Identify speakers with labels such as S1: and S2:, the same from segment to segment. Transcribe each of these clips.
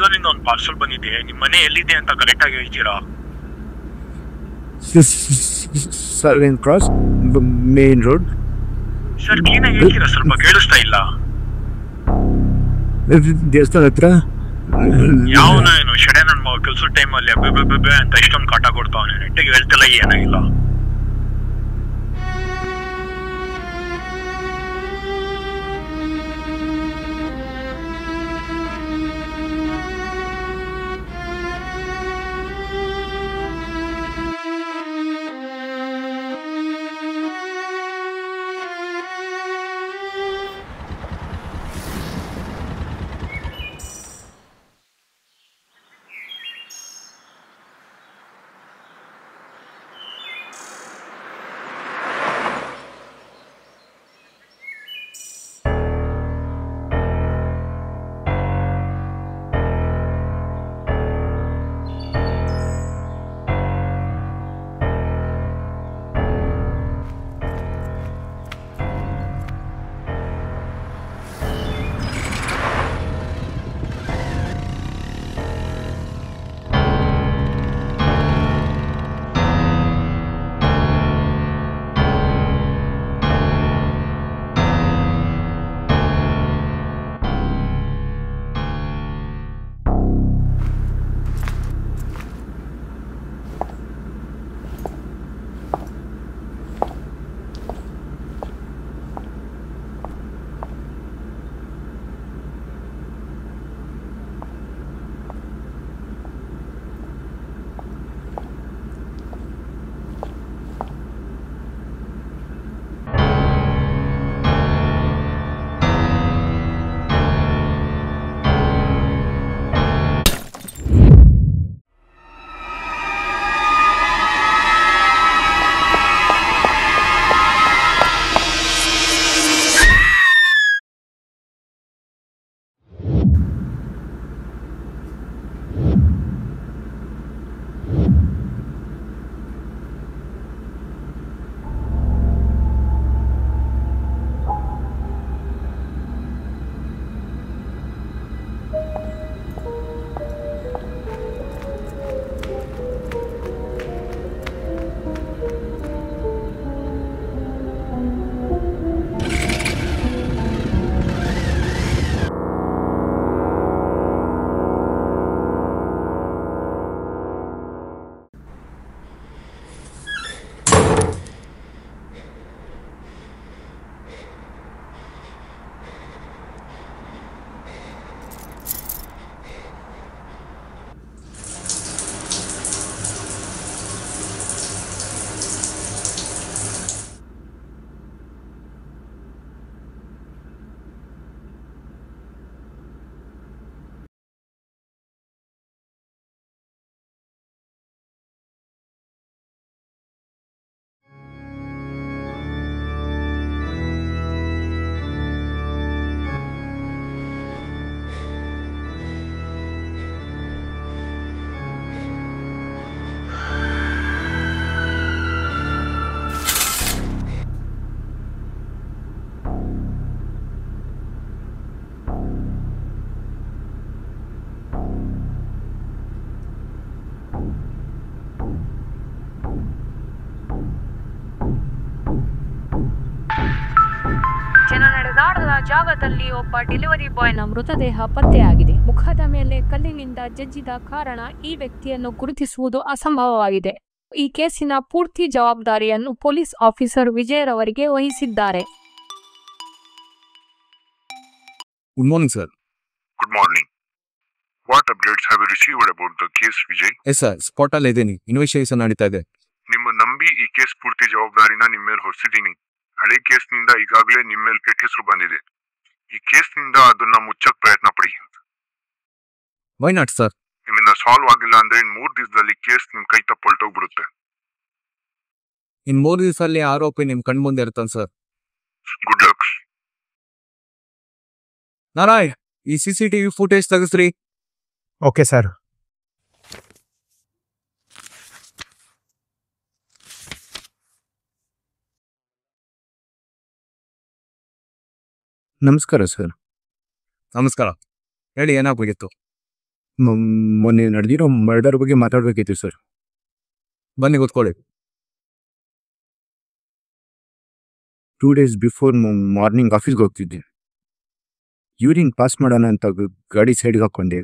S1: Amazon ಇಂದ ಒಂದು parcel ಬಂದಿದೆ. ನಿಮ್ಮ ಮನೆ ಎಲ್ಲಿದೆ ಅಂತ ಕರೆಕ್ಟ್ ಆಗಿ ಹೇಳ್ತೀರಾ?
S2: Southern Cross, main road.
S1: Sir clean ಆಗಿ ಹೇಳ್ತೀರಾ? ಸ್ವಲ್ಪ ಕೇಳಿಸ್ತಾ ಇಲ್ಲ.
S2: ದೇವಸ್ಥಾನ ಹತ್ರ.
S1: ಯಾವನ ಏನು ಶಡೆ ನನ್ನ ಮಗ ಕೆಲ್ಸದ ಟೈಮಲ್ಲಿ ಬೆಬೆ ಅಂತ ಇಷ್ಟೊಂದು ಕಾಟ ಕೊಡ್ತಾವನೆ. ನೆಟ್ಟಿಗೆ ಹೇಳ್ತಿಲ್ಲ, ಏನಾಗಿಲ್ಲ.
S3: ನಡೆದಾಡದ ಜಾಗದಲ್ಲಿ ಒಬ್ಬ ಡೆಲಿವರಿ ಬಾಯ್ನ ಮೃತದೇಹ ಪತ್ತೆಯಾಗಿದೆ. ಮುಖದ ಮೇಲೆ ಕಲ್ಲಿನಿಂದ ಜಜ್ಜಿದ ಕಾರಣ ಈ ವ್ಯಕ್ತಿಯನ್ನು ಗುರುತಿಸುವುದು ಅಸಂಭವವಾಗಿದೆ. ಈ ಕೇಸಿನ ಪೂರ್ತಿ ಜವಾಬ್ದಾರಿಯನ್ನು ಪೊಲೀಸ್ ಆಫೀಸರ್ ವಿಜಯರವರಿಗೆ ವಹಿಸಿದ್ದಾರೆ.
S4: Good morning, sir.
S1: Good morning. What updates have you received about the case, Vijay?
S4: Yes, sir. Spot ಅಲ್ಲಿ ಇದ್ದೀನಿ. ಇನ್ವೆಸ್ಟಿಗೇಷನ್ ನಡೀತಾ ಇದೆ.
S1: ನಿಮ್ಮ ನಂಬಿ ಈ ಕೇಸ್ ಪೂರ್ತಿ ಜವಾಬ್ದಾರಿನ ನಿಮ್ಮ ಮೇಲೆ ಹೊರಿಸಿದ್ದೀನಿ. ಹಳೆ ಕೇಸ್ನಿಂದ ಈಗಾಗಲೇ ನಿಮ್ಮ ಮೇಲೆ ಕೆಟ್ಟ ಹೆಸರು ಬಂದಿದೆ. ಈ ಕೇಸ್ನಿಂದ ಅದನ್ನ ಮುಚ್ಚಕ್ ಪ್ರಯತ್ನ ಪಡಿ.
S4: Why not, sir?
S1: ನಿಮ್ಮಿಂದ ಸಾಲ್ವ್ ಆಗಿಲ್ಲ ಅಂದ್ರೆ ಇನ್ 3 ದಿವಸದಲ್ಲಿ ಕೇಸ್ ನಿಮ್ ಕೈ ತಪ್ಪೊಳ್ಟೋಗ್ಬಿಡುತ್ತೆ.
S4: ಇನ್ 3 ದಿವಸದಲ್ಲಿ ಆರೋಪಿ ನಿಮ್ ಕಣ್ ಮುಂದೆ ಇರ್ತಾನೆ, ಸರ್.
S1: Good luck.
S4: ನಾರಾಯ್, ಈ CCTV ಫುಟೇಜ್ ತೆಗೆಸ್ರಿ.
S2: Okay sir. ನಮಸ್ಕಾರ ಸರ್.
S4: ನಮಸ್ಕಾರ. ಹೇಳಿ, ಏನಾಗಬೇಕಿತ್ತು?
S2: ಮೊನ್ನೆ ನಡೆದಿರೋ ಮರ್ಡರ್ ಬಗ್ಗೆ ಮಾತಾಡಬೇಕಿತ್ತು ಸರ್.
S4: ಬನ್ನಿ ಕೂತ್ಕೊಳ್ಳಿ.
S2: 2 days ಬಿಫೋರ್ ಮಾರ್ನಿಂಗ್ ಆಫೀಸ್ಗೆ ಹೋಗ್ತಿದ್ದೆ. ಯೂರಿನ್ ಪಾಸ್ ಮಾಡೋಣ ಅಂತ ಗಾಡಿ ಸೈಡ್ಗೆ ಹಾಕ್ಕೊಂಡೆ.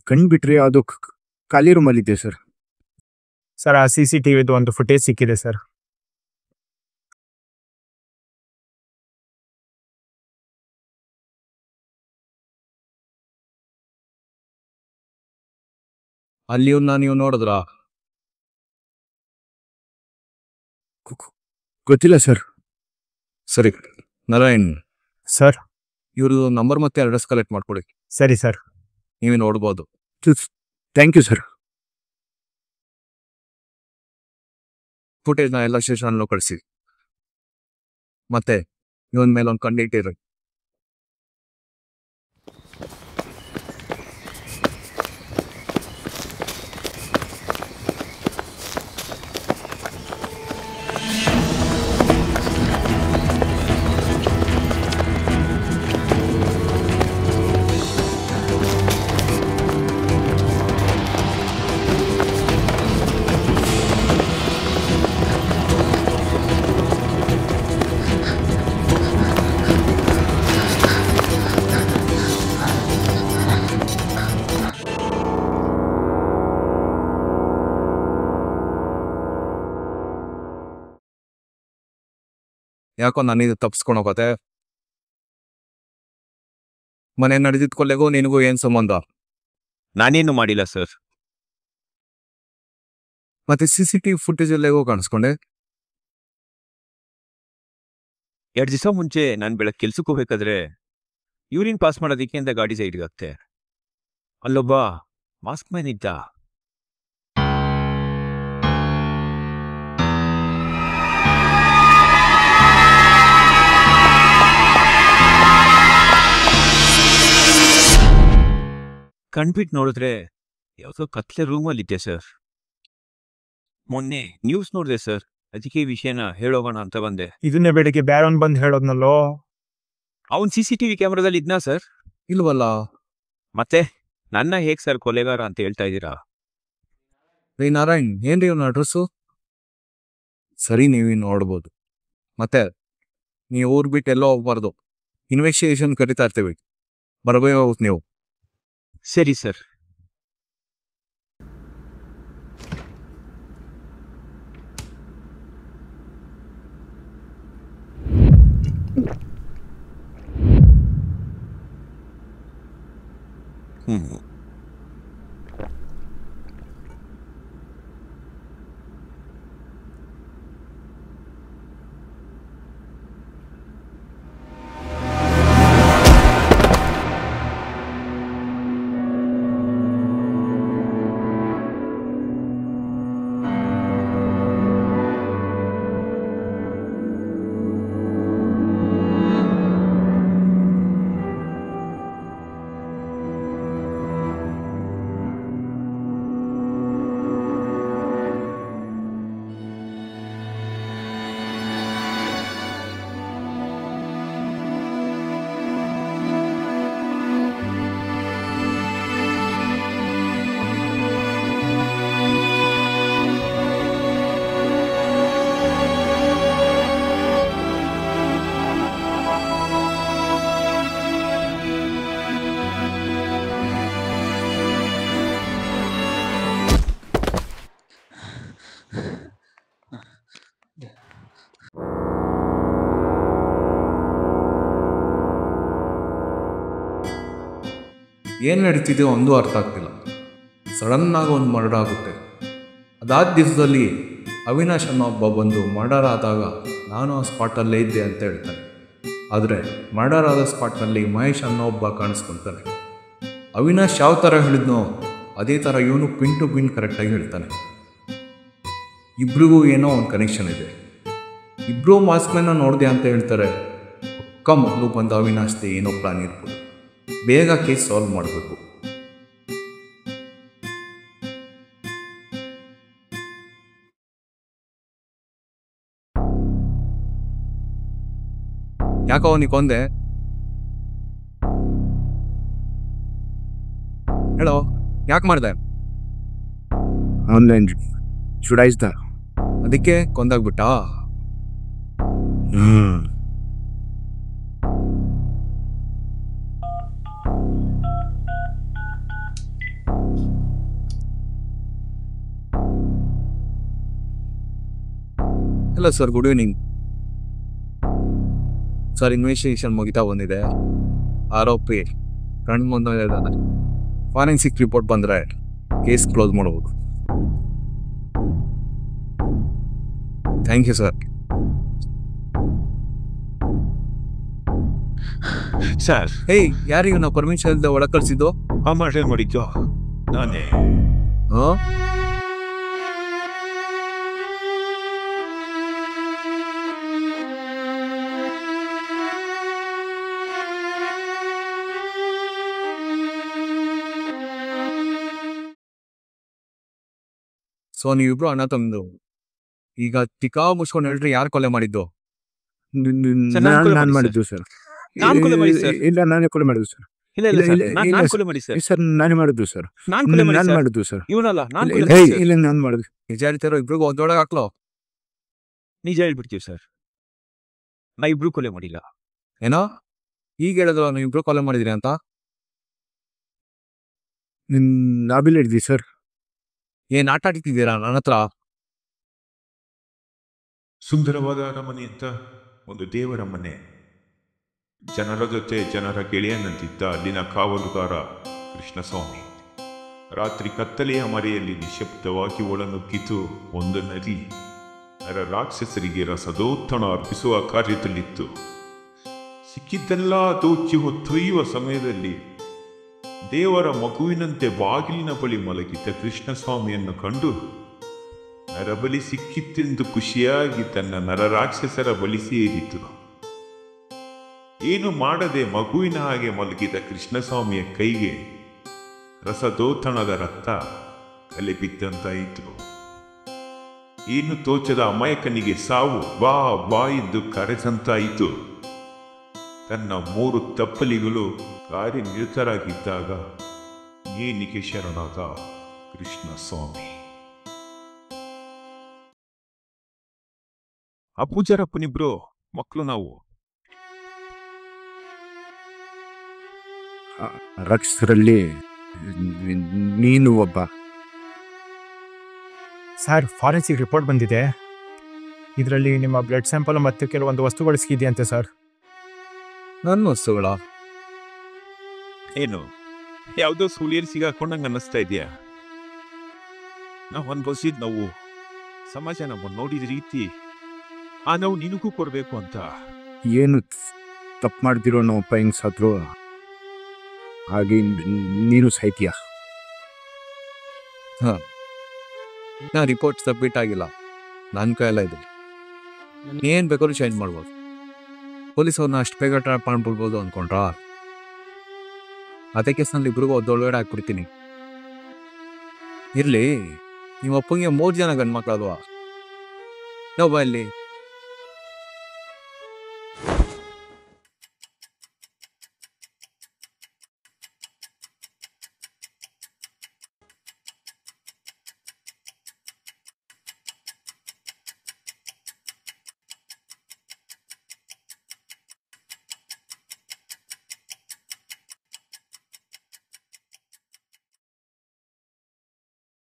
S2: ಕಣ್ಬಿಟ್ರೆ ಅದು ಖಾಲಿ ರೂಮಲ್ಲಿದೆ ಸರ್.
S5: ಸರ್, ಆ CCTVದು ಒಂದು ಫುಟೇಜ್ ಸಿಕ್ಕಿದೆ ಸರ್.
S4: ಅಲ್ಲಿ ನೀವು ನೋಡಿದ್ರಾ?
S2: ಗೊತ್ತಿಲ್ಲ ಸರ್.
S4: ಸರಿ, ನಾರಾಯಣ್
S5: ಸರ್.
S4: ಇವ್ರದ್ದು ನಂಬರ್ ಮತ್ತೆ ಅಡ್ರೆಸ್ ಕಲೆಕ್ಟ್ ಮಾಡ್ಕೊಳ್ಳಿ.
S5: ಸರಿ ಸರ್.
S4: ನೀವೇ ನೋಡ್ಬೋದು.
S2: Thank you sir.
S4: ಫುಟೇಜ್ನ ಎಲ್ಲ ಸ್ಟೇಷನಲ್ಲೂ ಕಳಿಸಿ. ಮತ್ತೆ ಇವನ್ ಮೇಲೆ ಒಂದು ಕಂಡಿಟ್ಟಿರಿ. ಯಾಕೋ ನಾನಿದು ತಪ್ಪಿಸ್ಕೊಂಡು ಹೋಗತ್ತೆ? ಮನೆ ನಡೆದಿದ್ದ ಕೊಲೆಗೂ ನಿನಗೂ ಏನ್ ಸಂಬಂಧ?
S6: ನಾನೇನು ಮಾಡಿಲ್ಲ ಸರ್.
S4: ಮತ್ತೆ CCTV ಫುಟೇಜ್ ಎಲ್ಲ ಹೇಗೋ ಕಾಣಿಸ್ಕೊಂಡೆ?
S6: 2 ದಿವಸ ಮುಂಚೆ ನಾನು ಬೆಳಗ್ಗೆ ಕೆಲ್ಸಕ್ಕೆ ಹೋಗ್ಬೇಕಾದ್ರೆ ಯೂರಿನ್ ಪಾಸ್ ಮಾಡೋದಕ್ಕೆ ಅಂತ ಗಾಡಿ ಸೈಡ್ಗಾಗ್ತೆ. ಅಲ್ಲೊಬ್ಬ ಮಾಸ್ಕ್ ಮ್ಯಾನ್ ಇದ್ದ. ಕಣ್ಬಿಟ್ಟು ನೋಡಿದ್ರೆ ಯಾವುದೋ ಕತ್ಲೆ ರೂಮಲ್ಲಿದ್ದೆ ಸರ್. ಮೊನ್ನೆ ನ್ಯೂಸ್ ನೋಡಿದೆ ಸರ್, ಅದಕ್ಕೆ ಈ ವಿಷಯನ ಹೇಳೋಗೋಣ ಅಂತ ಬಂದೆ.
S5: ಇದನ್ನೇ ಬೆಳಿಗ್ಗೆ ಬ್ಯಾರನ್ ಬಂದು ಹೇಳೋದ್ನಲ್ಲೋ.
S6: ಅವನ್ CCTV ಕ್ಯಾಮ್ರಾದಲ್ಲಿ ಇದ್ನಾ ಸರ್?
S4: ಇಲ್ವಲ್ಲ.
S6: ಮತ್ತೆ ನನ್ನ ಹೇಗ್ ಸರ್ ಕೊಲೆಗಾರ ಅಂತ ಹೇಳ್ತಾ ಇದ್ದೀರಾ?
S4: ರೀ ನಾರಾಯಣ್, ಏನ್ರಿ ಇವನ ಅಡ್ರೆಸ್ಸು? ಸರಿ, ನೀವೇ ನೋಡ್ಬೋದು. ಮತ್ತೆ ನೀವು ಊರ್ ಬಿಟ್ಟು ಎಲ್ಲೋ ಹೋಗ್ಬಾರ್ದು. ಇನ್ವೆಸ್ಟಿಗೇಷನ್ ಕರಿತಾ ಇರ್ತೀವಿ, ಬರಬೇಕು ನೀವು.
S6: ಸರಿ ಸರ್.
S4: ಏನು ನಡೀತಿದೆಯೋ ಒಂದು ಅರ್ಥ ಆಗ್ತಿಲ್ಲ. ಸಡನ್ನಾಗಿ ಒಂದು ಮರ್ಡರ್ ಆಗುತ್ತೆ. ಅದಾದ ದಿವಸದಲ್ಲಿ ಅವಿನಾಶ್ ಅನ್ನೋ ಒಬ್ಬ ಬಂದು ಮರ್ಡರ್ ಆದಾಗ ನಾನು ಆ ಸ್ಪಾಟಲ್ಲೇ ಇದ್ದೆ ಅಂತ ಹೇಳ್ತಾನೆ. ಆದರೆ ಮರ್ಡರ್ ಆದ ಸ್ಪಾಟ್ನಲ್ಲಿ ಮಹೇಶ್ ಅನ್ನೋ ಒಬ್ಬ ಕಾಣಿಸ್ಕೊಳ್ತಾನೆ. ಅವಿನಾಶ್ ಯಾವ ಥರ ಹೇಳಿದ್ನೋ ಅದೇ ಥರ ಇವನು ಪಿನ್ ಟು ಪಿನ್ ಕರೆಕ್ಟಾಗಿ ಹೇಳ್ತಾನೆ. ಇಬ್ರಿಗೂ ಏನೋ ಒಂದು ಕನೆಕ್ಷನ್ ಇದೆ. ಇಬ್ಬರೂ ಮಾಸ್ಕ್ನ ನೋಡಿದೆ ಅಂತ ಹೇಳ್ತಾರೆ. ಪಕ್ಕ ಮೊದಲು ಬಂದ ಅವಿನಾಶ್ದೆ ಏನೋ ಪ್ಲಾನ್ ಇರ್ಬೋದು. ಬೇಗ ಕೇಸ್ ಸಾಲ್ವ್ ಮಾಡಬೇಕು. ಯಾಕೋ ಅವನಿಗೆ ಕೊಂದೆ? ಹೇಳೋ, ಯಾಕೆ ಮಾಡಿದೆ?
S2: ಆನ್ಲೈನ್ ಚುಡಾಯಿಸ್ದ.
S4: ಅದಕ್ಕೆ ಕೊಂದಾಗ್ಬಿಟ್ಟ? Hello sir, good evening sir. Investigation ಮುಗಿತಾ ಬಂದಿದೆ. ಆರೋಪಿ ಕಣ್ಣು ಮುಂದೆ ಇದ್ದಾನೆ. ಫಾರೆನ್ಸಿಕ್ ರಿಪೋರ್ಟ್ ಬಂದರೆ ಕೇಸ್ ಕ್ಲೋಸ್ ಮಾಡ್ಬೋದು. Thank you sir.
S6: Sir,
S4: hey, ಯಾರಿಗೂ ನಾವು ಪರ್ಮಿಷನ್ ಇಲ್ಲದೆ ಒಳಗೆ ಕಳಿಸಿದ್ದು?
S6: ಆ ಮರ್ಡರ್ ಮಾಡಿದ್ದು ನಾನೇ.
S4: ಹಾಂ, ಸೊ ನೀವಿಬ್ರು ಅಣ್ಣ ತಮ್ಮದು. ಈಗ ಟಿಕಾ ಮುಚ್ಕೊಂಡು ಹೇಳ್ರಿ, ಯಾರು ಕೊಲೆ ಮಾಡಿದ್ದು?
S6: ಸರ್, ನಾನ್ ಕೊಲೆ
S2: ನಾನು
S6: ಮಾಡಿದ್ದು
S2: ಮಾಡಿದ್ದು ಸರ್.
S6: ನಾನ್ ಕೊಲೆ ಮಾಡಿದ್ದು ಸರ್.
S2: ಇಲ್ಲ, ನಾನೇ ಕೊಲೆ ಮಾಡಿದ್ದು ಸರ್.
S6: ಇಲ್ಲ ಇಲ್ಲ ಸರ್, ನಾನ್ ಕೊಲೆ ಮಾಡಿ ಸರ್.
S2: ಸರ್, ನಾನೇ ಮಾಡಿದ್ದು ಸರ್.
S6: ನಾನ್ ಕೊಲೆ ಮಾಡಿ
S2: ನಾನು
S6: ಸರ್.
S2: ಮಾಡಿದ್ದು ಸರ್.
S6: ಇವನಲ್ಲ, ನಾನ್ ಕೊಲೆ
S2: ಇಲ್ಲ,
S6: ಮಾಡಿ ಸರ್.
S2: ಇಲ್ಲ, ನಾನು ಮಾಡಿದ್ದು.
S4: ನಿಜ ಹೇಳ್ತಿರೋ ಇಬ್ರಿಗೂ ಒಂದೊಳಗೆ ಹಾಕ್ಲೋ?
S6: ನಿಜ ಹೇಳ್ಬಿಡ್ತೀವಿ ಸರ್, ನಾ ಇಬ್ರು ಕೊಲೆ ಮಾಡಿಲ್ಲ.
S4: ಏನೋ ಈಗ ಹೇಳಿದ್ರು ನೀವು ಇಬ್ರು ಕೊಲೆ ಮಾಡಿದ್ರಿ ಅಂತ?
S2: ನಾಬಿಲ್ ಹಿಡ್ದಿ ಸರ್.
S4: ಏನು ಆಟ ಆಡ್ತಿದ್ದೀರಾ ನನ್ನ ಹತ್ರ?
S1: ಸುಂದರವಾದ ಅರಮನೆ ಅಂತ ಒಂದು ದೇವರ ಮನೆ. ಜನರ ಜೊತೆ ಜನರ ಗೆಳೆಯನಂತಿದ್ದ ಅಲ್ಲಿನ ಕಾವಲುಗಾರ ಕೃಷ್ಣಸ್ವಾಮಿ. ರಾತ್ರಿ ಕತ್ತಲೆಯ ಮರೆಯಲ್ಲಿ ನಿಶಬ್ದವಾಗಿ ಒಳನುಗ್ಗಿತು ಒಂದು ನದಿ. ರಾಕ್ಷಸರಿಗೆ ರಸದೋತ್ತಣ ಅರ್ಪಿಸುವ ಕಾರ್ಯದಲ್ಲಿತ್ತು. ಸಿಕ್ಕಿದ್ದೆಲ್ಲ ದೋಚಿ ಹೊತ್ತೊಯ್ಯುವ ಸಮಯದಲ್ಲಿ ದೇವರ ಮಗುವಿನಂತೆ ಬಾಗಿಲಿನ ಬಳಿ ಮಲಗಿದ್ದ ಕೃಷ್ಣಸ್ವಾಮಿಯನ್ನು ಕಂಡು ನರಬಲಿ ಸಿಕ್ಕಿತ್ತೆಂದು ಖುಷಿಯಾಗಿ ತನ್ನ ನರರಾಕ್ಷಸರ ಬಳಿ ಸೇರಿತು. ಏನು ಮಾಡದೆ ಮಗುವಿನ ಹಾಗೆ ಮಲಗಿದ ಕೃಷ್ಣಸ್ವಾಮಿಯ ಕೈಗೆ ರಸದೋತಣದ ರಕ್ತ ಕಲೆ ಬಿದ್ದಂತಾಯಿತು. ಏನು ತೋಚದ ಅಮಾಯಕನಿಗೆ ಸಾವು ಬಾ ಬಾ ಎಂದು ಕರೆದಂತಾಯಿತು. ತನ್ನ 3 ತಪ್ಪಲಿಗಳು ಕಾರ್ಯನಿರತರಾಗಿದ್ದಾಗ ನೇಣಿಗೆ ಶರಣಾದ ಕೃಷ್ಣಸ್ವಾಮಿ. ಆ ಪೂಜಾರಪ್ಪನಿಬ್ರು ಮಕ್ಕಳು ನಾವು.
S2: ರಾಕ್ಷಸರಲ್ಲಿ ನೀನು ಒಬ್ಬ.
S5: ಸರ್, ಫಾರೆನ್ಸಿಕ್ ರಿಪೋರ್ಟ್ ಬಂದಿದೆ. ಇದರಲ್ಲಿ ನಿಮ್ಮ ಬ್ಲಡ್ ಸ್ಯಾಂಪಲ್ ಮತ್ತು ಕೆಲವೊಂದು ವಸ್ತುಗಳು ಸಿಕ್ಕಿದೆಯಂತೆ ಸರ್.
S4: ನನ್ನ ವಸ್ತುಗಳ?
S6: ಏನು ಯಾವುದೋ ಸುಳಿಯಲ್ಲಿ ಸಿಗಾಕೊಂಡಂಗೆ ಅನ್ನಿಸ್ತಾ ಇದೆಯಾ? ನಾವು ಅನ್ಭವಿಸಿದ ನಾವು ಸಮಾಜ ನಮ್ಮ ನೋಡಿದ ರೀತಿ ಆ ನಾವು ನಿನಗೂ ಕೊಡಬೇಕು ಅಂತ.
S2: ಏನು ತಪ್ಪು ಮಾಡ್ದಿರೋ ನಮ್ಮಪ್ಪ ಹೆಂಗೆ ಸಾದ್ರು ಹಾಗೆ ನೀನು ಸಾಯ್ತೀಯ.
S4: ಹಾಂ, ನಾ ರಿಪೋರ್ಟ್ ಸಬ್ಮಿಟ್ ಆಗಿಲ್ಲ, ನನ್ನ ಕೈಯೆಲ್ಲ ಇದೆ. ಏನು ಬೇಕಾದ್ರೂ ಚೇಂಜ್ ಮಾಡ್ಬೋದು. ಪೊಲೀಸವ್ರನ್ನ ಅಷ್ಟು ಬೇಗ ಟ್ರ್ಯಾಪ್ ಮಾಡ್ಬಿಡ್ಬೋದು ಅಂದ್ಕೊಂಡ್ರಾ? ಅದೇ ಕೇಸ್ನಲ್ಲಿ ಇಬ್ರಿಗೂ ಒದ್ದೊಳಗಡೆ ಹಾಕ್ಬಿಡ್ತೀನಿ. ಇರಲಿ, ನಿಮ್ಮ ಅಪ್ಪಂಗೆ 3 ಜನ ಗಂಡು ಮಕ್ಕಳಲ್ವಾ? ನಾವು ಇಲ್ಲಿ